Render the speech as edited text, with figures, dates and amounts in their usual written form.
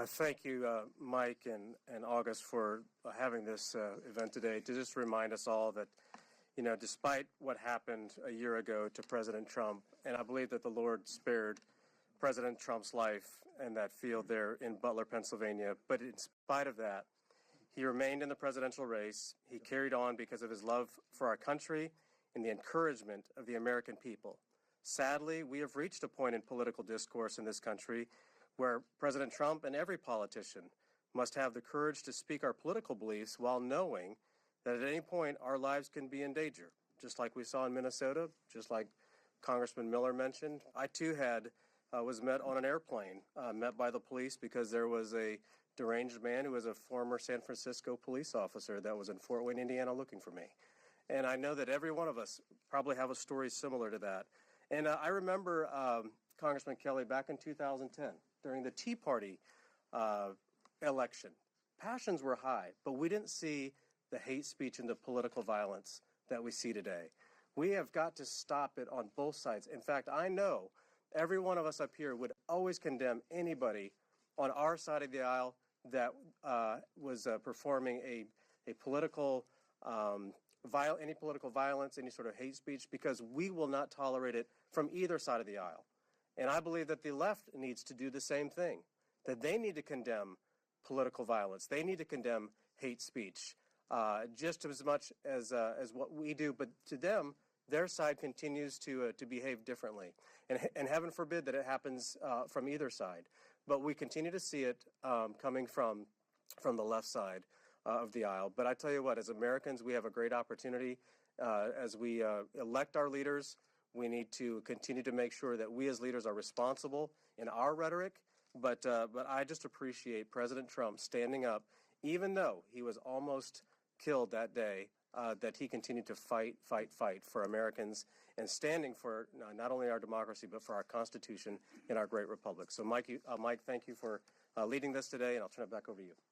Thank you, Mike and August, for having this event today to just remind us all that, despite what happened a year ago to President Trump, and I believe that the Lord spared President Trump's life in that field there in Butler, Pennsylvania, but in spite of that, he remained in the presidential race. He carried on because of his love for our country and the encouragement of the American people. Sadly, we have reached a point in political discourse in this country where President Trump and every politician must have the courage to speak our political beliefs while knowing that at any point our lives can be in danger, just like we saw in Minnesota, just like Congressman Miller mentioned. I too was met on an airplane, met by the police because there was a deranged man who was a former San Francisco police officer that was in Fort Wayne, Indiana, looking for me. And I know that every one of us probably have a story similar to that. And I remember Congressman Kelly back in 2010, during the Tea Party election. Passions were high, but we didn't see the hate speech and the political violence that we see today. We have got to stop it on both sides. In fact, I know every one of us up here would always condemn anybody on our side of the aisle that was performing a political any political violence, any sort of hate speech, because we will not tolerate it from either side of the aisle. And I believe that the left needs to do the same thing, that they need to condemn political violence. They need to condemn hate speech just as much as what we do. But to them, their side continues to behave differently. And heaven forbid that it happens from either side. But we continue to see it coming from the left side of the aisle. But I tell you what, as Americans, we have a great opportunity as we elect our leaders. We need to continue to make sure that we as leaders are responsible in our rhetoric. But I just appreciate President Trump standing up, even though he was almost killed that day, that he continued to fight for Americans and standing for not only our democracy, but for our Constitution and our great republic. So, Mike, thank you for leading this today, and I'll turn it back over to you.